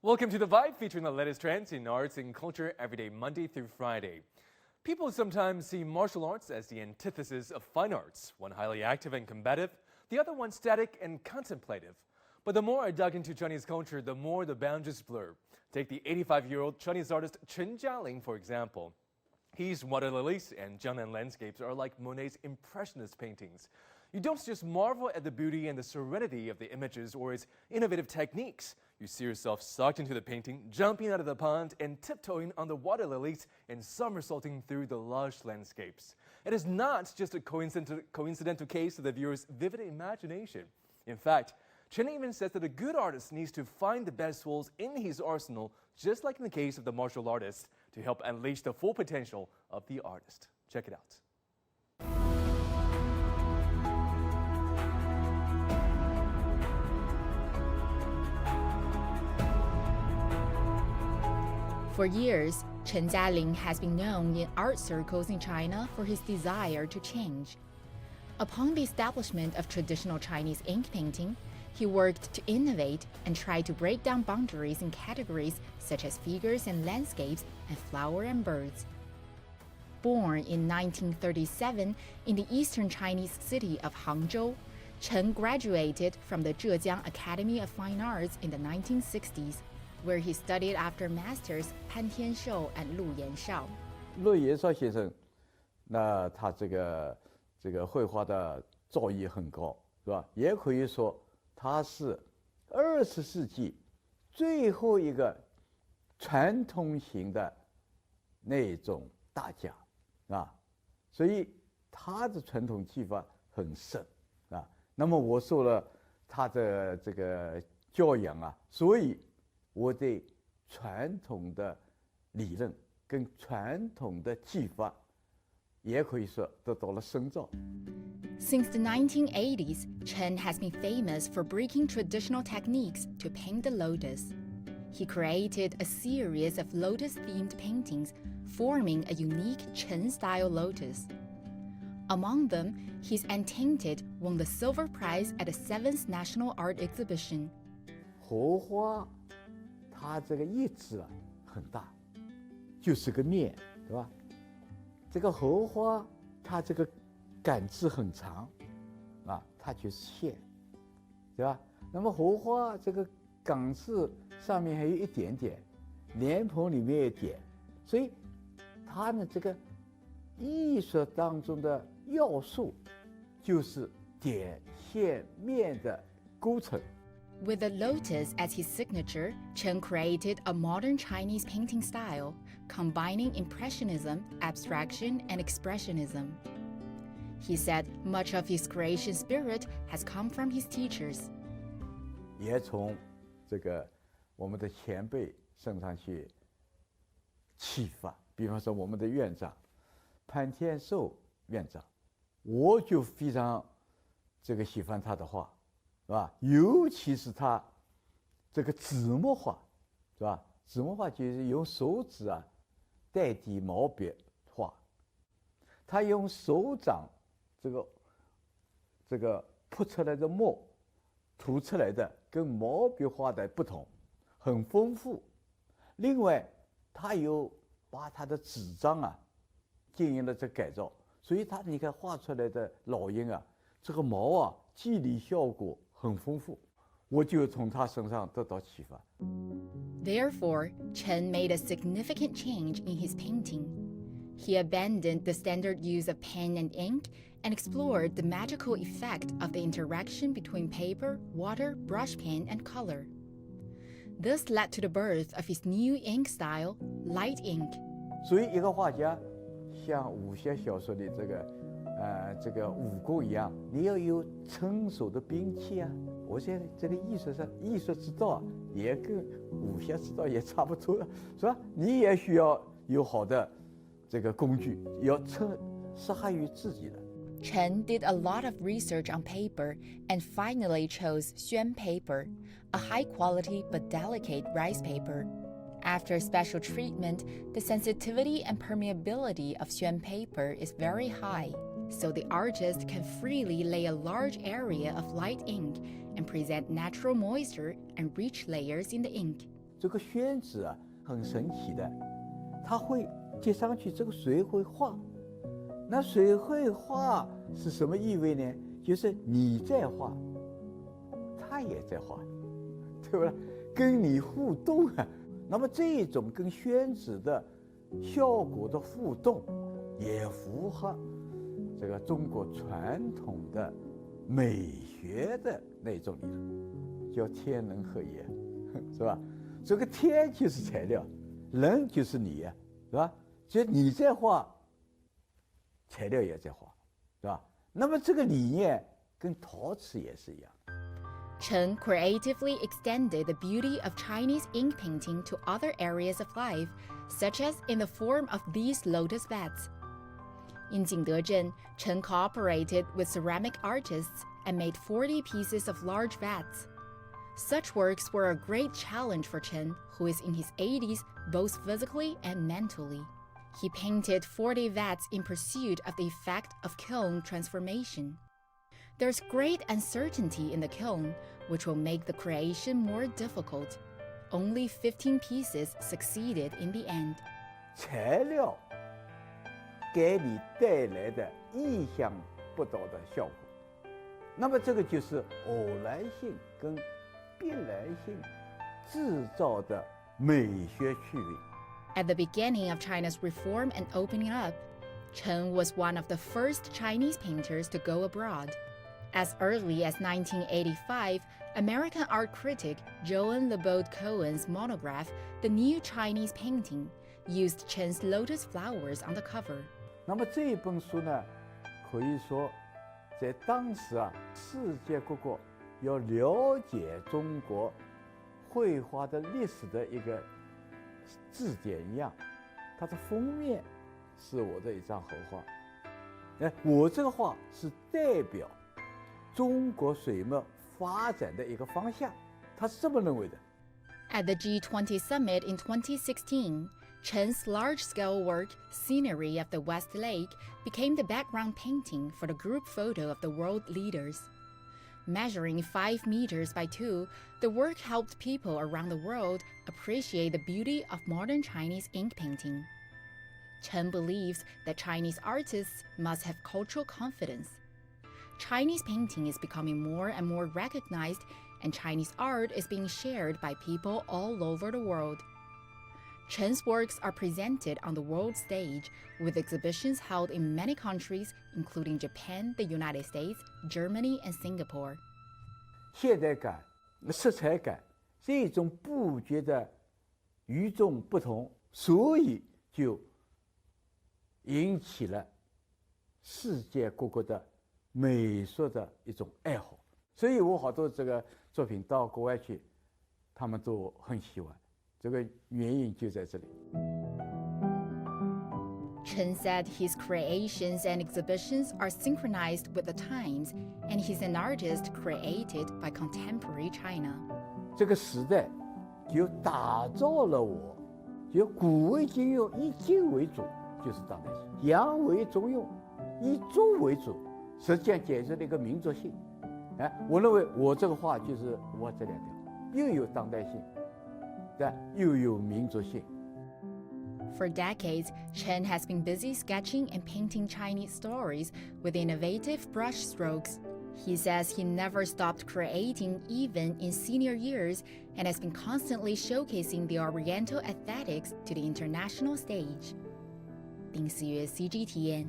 Welcome to The Vibe, featuring the latest trends in arts and culture every day, Monday through Friday. People sometimes see martial arts as the antithesis of fine arts, one highly active and combative, the other one static and contemplative. But the more I dug into Chinese culture, the more the boundaries blur. Take the 85-year-old Chinese artist Chen Jialing, for example. His water lilies and Jiangnan landscapes are like Monet's impressionist paintings. You don't just marvel at the beauty and the serenity of the images or its innovative techniques. You see yourself sucked into the painting, jumping out of the pond and tiptoeing on the water lilies and somersaulting through the lush landscapes. It is not just a coincidental case of the viewer's vivid imagination. In fact, Chen even says that a good artist needs to find the best tools in his arsenal, just like in the case of the martial artist, to help unleash the full potential of the artist. Check it out. For years, Chen Jialing has been known in art circles in China for his desire to change. Upon the establishment of traditional Chinese ink painting, he worked to innovate and try to break down boundaries in categories such as figures and landscapes and flower and birds. Born in 1937 in the eastern Chinese city of Hangzhou, Chen graduated from the Zhejiang Academy of Fine Arts in the 1960s, where he studied after masters Pan Tianshou and Lu Yanshao. 陆延绍先生，那他这个绘画的造诣很高，是吧？也可以说他是20世纪最后一个传统型的那种大家，啊，所以他的传统技法很深，啊。那么我受了他的这个教养啊，所以我对传统的理论跟传统的技法，也可以说得到了深造。Since the 1980s, Chen has been famous for breaking traditional techniques to paint the lotus. He created a series of lotus-themed paintings, forming a unique Chen-style lotus. Among them, his Untainted won the silver prize at the 7th National Art Exhibition. 荷花它这个叶子啊很大，就是个面，对吧？这个荷花它这个杆子很长，啊，它就是线，对吧？那么荷花这个杆子上面还有一点点，莲蓬里面一点，所以它呢这个艺术当中的要素就是点线面的构成。With the lotus as his signature, Chen created a modern Chinese painting style, combining Impressionism, abstraction, and Expressionism. He said much of his creation spirit has come from his teachers. 也从这个我们的前辈身上去启发，比方说我们的院长潘天寿院长，我就非常这个喜欢他的画。是吧？尤其是他这个纸墨画，是吧？纸墨画就是用手指啊代替毛笔画，他用手掌这个扑出来的墨涂出来的跟毛笔画的不同，很丰富。另外，他又把他的纸张啊进行了这改造，所以他你看画出来的老鹰啊，这个毛啊肌理效果很丰富，我就从他身上得到启发。Therefore, Chen made a significant change in his painting. He abandoned the standard use of pen and ink and explored the magical effect of the interaction between paper, water, brush pen, and color. This led to the birth of his new ink style, light ink. 所以，一个画家像武侠小说里这个武功一样，你要有成熟的兵器啊。我现在这个艺术之道啊，也跟武侠之道也差不多了，是吧？你也需要有好的这个工具，要适合于自己的。Chen did a lot of research on paper and finally chose Xuan paper, a high-quality but delicate rice paper. After special treatment, the sensitivity and permeability of Xuan paper is very high, so the artist can freely lay a large area of light ink and present natural moisture and rich layers in the ink. 这个宣纸啊很神奇的，它会接上去，这个水会化。那水会化是什么意味呢？就是你在画，他也在画，对不对？跟你互动啊。那么这种跟宣纸的效果的互动，也符合这个中国传统的美学的那种理论，叫天人合一，是吧？这个天就是材料，人就是你，是吧？就你在画，材料也在画，是吧？那么这个理念跟陶瓷也是一样。Chen creatively extended the beauty of Chinese ink painting to other areas of life, such as in the form of these lotus vats. In Jingdezhen, Chen cooperated with ceramic artists and made 40 pieces of large vats. Such works were a great challenge for Chen, who is in his 80s both physically and mentally. He painted 40 vats in pursuit of the effect of kiln transformation. There's great uncertainty in the kiln, which will make the creation more difficult. Only 15 pieces succeeded in the end. 材料给你带来的意想不到的效果，那么这个就是偶然性跟必然性制造的美学趣味。At the beginning of China's reform and opening up, Chen was one of the first Chinese painters to go abroad. As early as 1985, American art critic Joan LeBode Cohen's monograph, The New Chinese Painting, used Chen's lotus flowers on the cover. 那么这本书呢，可以说在当时啊，世界各国要了解中国绘画的历史的一个字典一样。它的封面是我的一张猴画，我这个画是代表中国水墨发展的一个方向，他是这么认为的。At the G20 summit in 2016, Chen's large-scale work, Scenery of the West Lake, became the background painting for the group photo of the world leaders. Measuring 5 meters by 2, the work helped people around the world appreciate the beauty of modern Chinese ink painting. Chen believes that Chinese artists must have cultural confidence. Chinese painting is becoming more and more recognized, and Chinese art is being shared by people all over the world. Chen's works are presented on the world stage, with exhibitions held in many countries, including Japan, the United States, Germany, and Singapore. 现代感、色彩感这种不觉的与众不同，所以就引起了世界各国的美术的一种爱好。所以我好多这个作品到国外去，他们都很喜欢。这个原因就在这里。Chen said his creations and exhibitions are synchronized with the times, and he's an artist created by contemporary China. 这个时代就打造了我，就古为今用，以今为主，就是当代性；洋为中用，以中为主，实际上解释了一个民族性。我认为我这个画就是我这两条，又有当代性，又有民族性。For decades, Chen has been busy sketching and painting Chinese stories with innovative brush strokes. He says he never stopped creating even in senior years and has been constantly showcasing the Oriental aesthetics to the international stage. 丁思月 CGTN